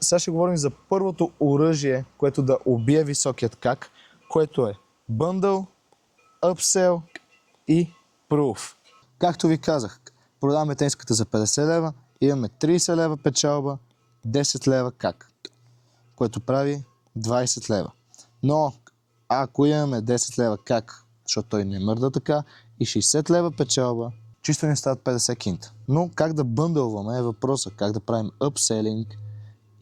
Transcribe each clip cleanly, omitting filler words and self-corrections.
Сега ще говорим за първото оръжие, което да убие високият как, което е Bundle, Upsell и Proof. Както ви казах, продаваме тенската за 50 лева, имаме 30 лева печалба, 10 лева как, което прави 20 лева. Но ако имаме 10 лева как, защото той не мърда така, и 60 лева печалба, чисто ни стават 50 кинта. Но как да бъндълваме е въпроса, как да правим upselling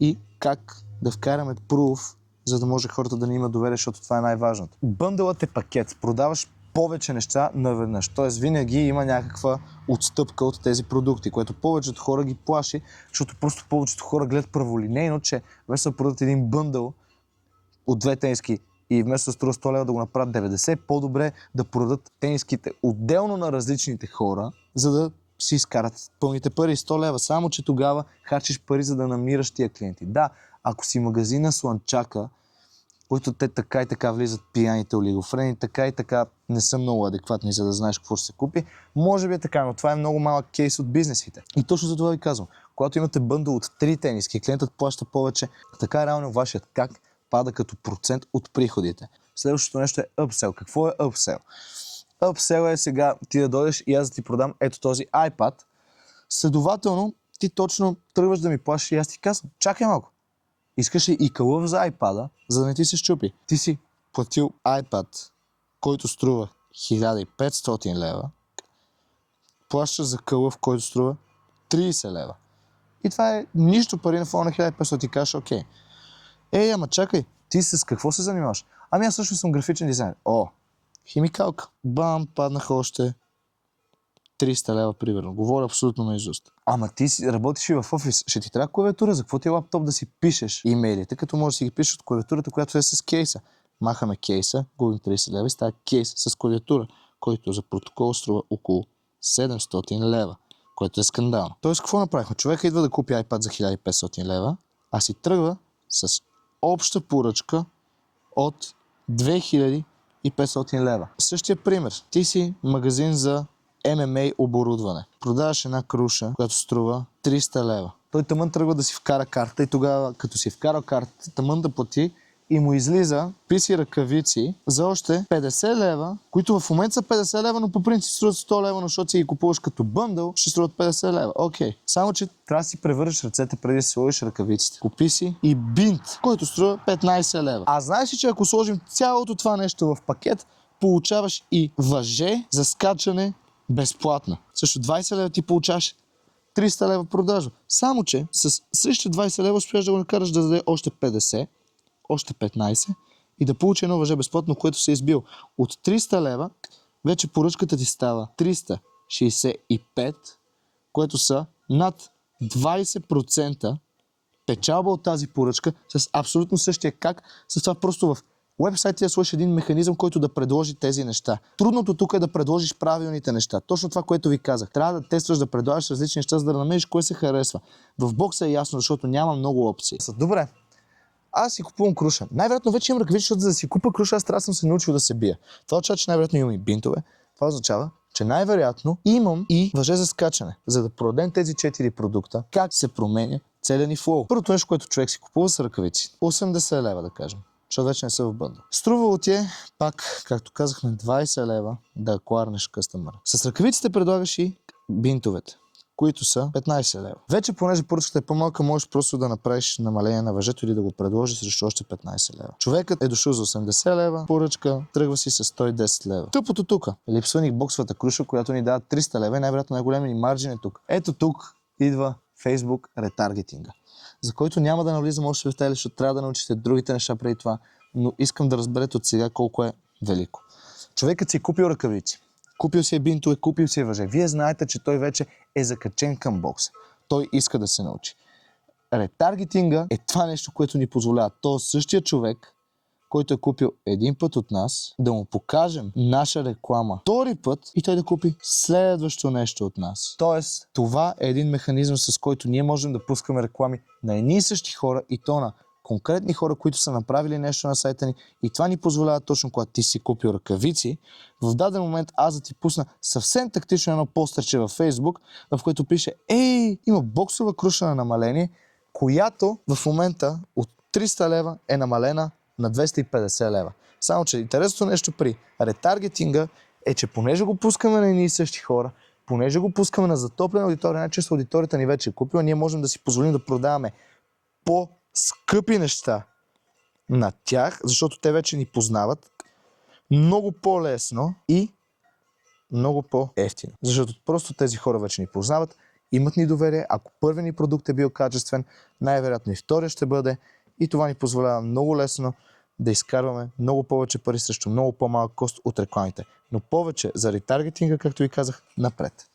и как да вкараме proof, за да може хората да ни имат доверие, защото това е най-важното. Бъндълът е пакет, продаваш повече неща наведнъж, т.е. винаги има някаква отстъпка от тези продукти, което повечето хора ги плаши, защото просто повечето хора гледат праволинейно, че вместо да продадат един бъндъл от две тениски и вместо да струва 100 лева да го направят 90, по-добре да продадат тениските отделно на различните хора, за да си изкарат пълните пари 100 лева. Само че тогава харчиш пари, за да намираш тия клиенти. Да, ако си магазина Слънчака, които те така и така влизат пияните олигофрени, така и така не са много адекватни, за да знаеш какво ще се купи, може би е така, но това е много малък кейс от бизнесите. И точно за това ви казвам, когато имате бъндъл от 3 тениски, клиентът плаща повече, така реално вашият как пада като процент от приходите. Следващото нещо е upsell. Какво е upsell? Upsell е сега ти да дойдеш и аз да ти продам ето този iPad. Следователно, ти точно тръгваш да ми плащаш и аз ти казвам, чакай малко. Искаш ли и кълъв за iPad-а, за да не ти се щупи? Ти си платил iPad, който струва 1500 лева, плащаш за кълъв, който струва 30 лева. И това е нищо пари на фона на 1500. Ти кажеш, окей. Ей, ама чакай, ти с какво се занимаваш? Ами аз също съм графичен дизайнер. О, химикалка. Бам, паднаха още 300 лева, примерно. Говоря абсолютно наизуст. Ама ти си работиш и в офис. Ще ти трябва клавиатура. За какво ти е лаптоп да си пишеш имейлите, като можеш да си ги пишеш от клавиатурата, която е с кейса? Махаме кейса, губим 30 лева и става кейс с клавиатура, който за протокол струва около 700 лева, което е скандално. Тоест, какво направихме? Човека идва да купи iPad за 1500 лева, а си тръгва с обща поръчка от 2500 лева. Същия пример. Ти си магазин за MMA оборудване. Продаваш една круша, която струва 300 лева. Той тъмън тръгва да си вкара карта и тогава, като си вкарал картата, тъмън да плати и му излиза писи ръкавици за още 50 лева, които в момента са 50 лева, но по принцип струват 100 лева, но защото си ги купуваш като бъндъл, ще струват 50 лева. Окей. Само, че трябва да си превърнеш ръцете преди да си сложиш ръкавиците. Купи си и бинт, който струва 15 лева. А знаеш ли, че ако сложим цялото това нещо в пакет, получаваш и въже за скачане безплатно. Също 20 лева ти получаваш 300 лева продажа. Само, че с същите 20 лева успяш да го накараш да даде още 50, още 15 и да получи едно въже безплатно, което се избил. От 300 лева вече поръчката ти става 365, което са над 20% печалба от тази поръчка с абсолютно същия как. С това просто в уебсайта я сложиш един механизъм, който да предложи тези неща. Трудното тук е да предложиш правилните неща. Точно това, което ви казах. Трябва да тестваш, да предлагаш различни неща, за да намериш кое се харесва. В бокса е ясно, защото няма много опции. Добре. Аз си купувам круша. Най-вероятно вече имам ръкавици, защото за да си купа круша, аз трябва да съм се научил да се бия. Това означава, че най-вероятно имам и бинтове. Това означава, че най-вероятно имам и въже за скачане. За да продадем тези 4 продукта, как се променя целият ни флоу. Първото нещо, което човек си купува, са ръкавици. 80 лева, да кажем. Защото вече не са в бъндъл. Струвало ти е, пак, както казахме, 20 лева да акварнеш къстъмъра. С ръкавиците предлагаш и бинтовете, които са 15 лева. Вече, понеже поръчката е по-малка, можеш просто да направиш намаление на въжето или да го предложиш срещу още 15 лева. Човекът е дошъл за 80 лева, поръчка, тръгва си с 110 лева. Тъпото тук. Липсва ни боксовата круша, която ни дава 300 лева и най-вероятно най-големия ни марджин е тук. Ето тук идва Facebook ретаргетинга, за който няма да навлизам още в детайли, защото трябва да научите другите неща преди това, но искам да разберете от сега колко е велико. Човекът си е купил ръкавици, купил си е бинтове, купил си е въже. Вие знаете, че той вече е закачен към бокса. Той иска да се научи. Ретаргетинга е това нещо, което ни позволява то същия човек, който е купил един път от нас, да му покажем наша реклама втори път и той да купи следващо нещо от нас. Тоест, това е един механизъм, с който ние можем да пускаме реклами на едни и същи хора и то на конкретни хора, които са направили нещо на сайта ни и това ни позволява точно когато ти си купил ръкавици, в даден момент аз да ти пусна съвсем тактично едно постърче във Facebook, в което пише: ей, има боксова круша на намаление, която в момента от 300 лева е намалена на 250 лева. Само, че интересното нещо при ретаргетинга е, че понеже го пускаме на едни и същи хора, понеже го пускаме на затоплена аудитория, най-често аудиторията ни вече е купила, ние можем да си позволим да продаваме по-скъпи неща на тях, защото те вече ни познават много по-лесно и много по-ефтино. Защото просто тези хора вече ни познават, имат ни доверие, ако първи ни продукт е бил качествен, най-вероятно и втория ще бъде и това ни позволява много лесно да изкарваме много повече пари срещу много по-малък кост от рекламите. Но повече за ретаргетинга, както ви казах, напред.